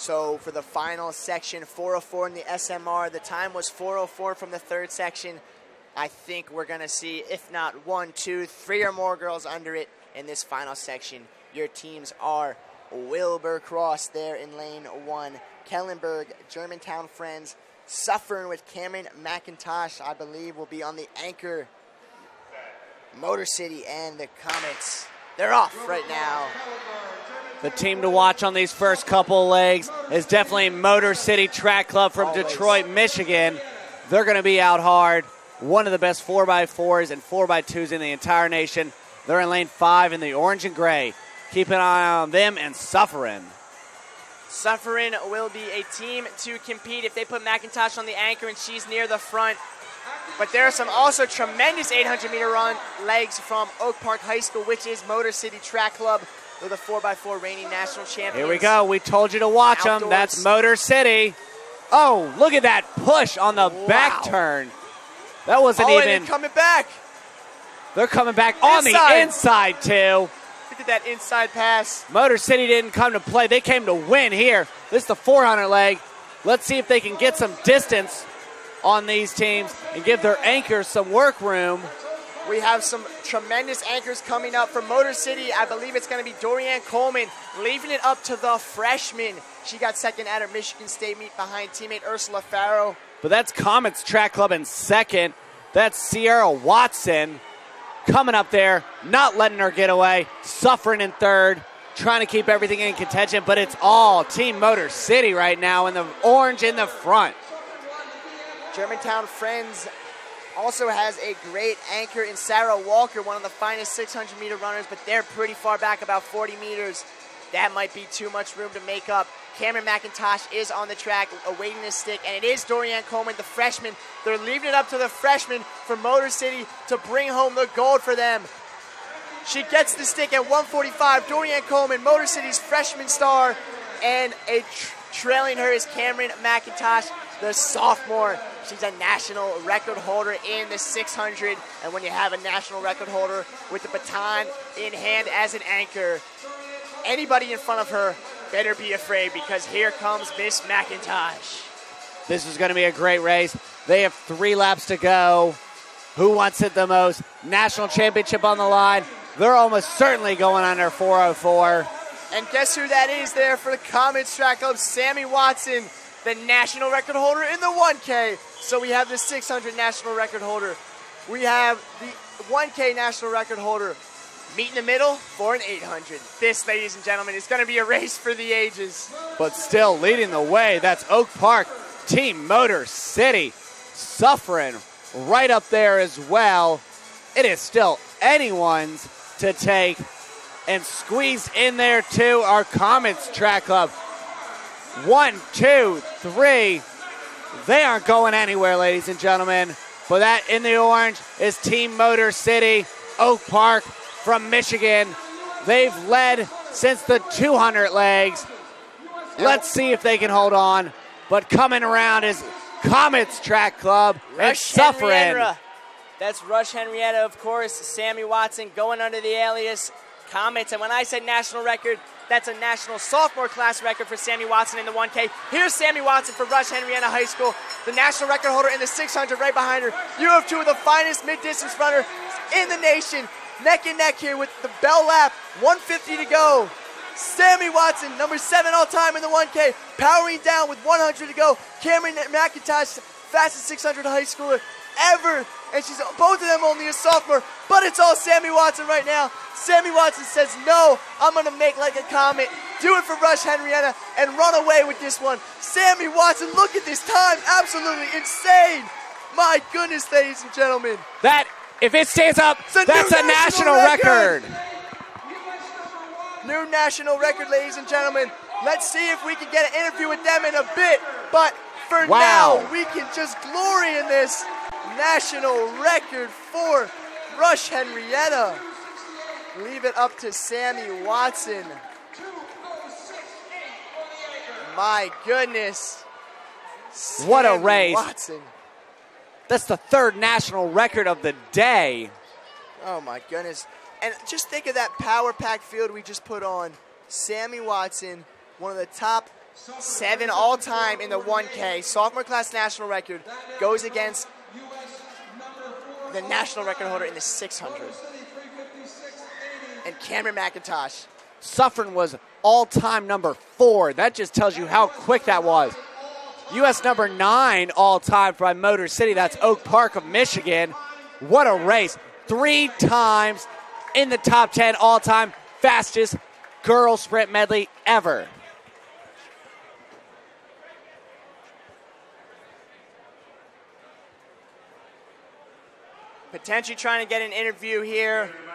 So for the final section, 4:04 in the SMR. The time was 4:04 from the third section. I think we're going to see, if not 1, 2, 3 or more girls under it in this final section. Your teams are Wilbur Cross there in lane 1, Kellenberg, Germantown Friends, Suffern with Cameron McIntosh, I believe, will be on the anchor. Motor City and the Comets. They're off right now. The team to watch on these first couple legs is definitely Motor City Track Club from Detroit, Michigan. They're going to be out hard. One of the best 4x4s and 4x2s in the entire nation. They're in lane 5 in the orange and gray. Keep an eye on them and Suffern. Suffern will be a team to compete if they put McIntosh on the anchor and she's near the front. But there are some also tremendous 800-meter run legs from Oak Park High School, which is Motor City Track Club. They're the 4x4 reigning national champions. Here we go. We told you to watch them. That's Motor City. Oh, look at that push on the back turn. That wasn't even. And they're coming back. They're coming back on the inside, too. Look at that inside pass. Motor City didn't come to play. They came to win here. This is the 400 leg. Let's see if they can get some distance on these teams and give their anchors some work room. We have some tremendous anchors coming up from Motor City. I believe it's going to be Dorianne Coleman leaving it up to the freshman. She got second at her Michigan State meet behind teammate Ursula Farrow. But that's Comets Track Club in second. That's Sierra Watson coming up there, not letting her get away. Suffering in third, trying to keep everything in contention, but it's all Team Motor City right now in the orange in the front. Germantown Friends also has a great anchor in Sarah Walker, one of the finest 600-meter runners, but they're pretty far back, about 40 meters. That might be too much room to make up. Cameron McIntosh is on the track awaiting his stick, and it is Dorianne Coleman, the freshman. They're leaving it up to the freshman from Motor City to bring home the gold for them. She gets the stick at 1:45. Dorianne Coleman, Motor City's freshman star, and trailing her is Cameron McIntosh, the sophomore. She's a national record holder in the 600, and when you have a national record holder with the baton in hand as an anchor, anybody in front of her better be afraid, because here comes Miss McIntosh. This is going to be a great race. They have 3 laps to go. Who wants it the most? National championship on the line. They're almost certainly going under 4:04. And guess who that is there for the Comets Track Club? Sammy Watson, the national record holder in the 1K. So we have the 600 national record holder. We have the 1K national record holder. Meet in the middle for an 800. This, ladies and gentlemen, is going to be a race for the ages. But still leading the way, that's Oak Park, Team Motor City, Suffering right up there as well. It is still anyone's to take, and squeeze in there too, our Comets Track Club. 1, 2, 3. They aren't going anywhere, ladies and gentlemen. But that in the orange is Team Motor City, Oak Park from Michigan. They've led since the 200 legs. Let's see if they can hold on. But coming around is Comets Track Club and Suffering. That's Rush Henrietta, of course. Sammy Watson going under the alias Comets. And when I said national record, that's a national sophomore class record for Sammy Watson in the 1K. Here's Sammy Watson for Rush Henrietta High School, the national record holder in the 600 right behind her. You have 2 of the finest mid-distance runners in the nation. Neck and neck here with the bell lap, 150 to go. Sammy Watson, number 7 all-time in the 1K, powering down with 100 to go. Cameron McIntosh, fastest 600 high schooler ever, and she's both of them only a sophomore, but it's all Sammy Watson right now. Sammy Watson says, no, I'm going to make like a Comet, do it for Rush Henrietta, and run away with this one. Sammy Watson, look at this time, absolutely insane. My goodness, ladies and gentlemen. That, if it stays up, that's a national record. New national record, ladies and gentlemen. Let's see if we can get an interview with them in a bit, but for now, we can just glory in this national record for Rush Henrietta. Leave it up to Sammy Watson. My goodness. What a race. Watson. That's the 3rd national record of the day. Oh my goodness. And just think of that power pack field we just put on. Sammy Watson, one of the top 7 all-time in the 1K. Sophomore class national record goes against the national record holder in the 600. And Cameron McIntosh. Suffern was all-time number 4. That just tells you how quick that was. U.S. number 9 all-time from Motor City. That's Oak Park of Michigan. What a race. 3 times in the top 10 all-time fastest girls sprint medley ever. Potentially trying to get an interview here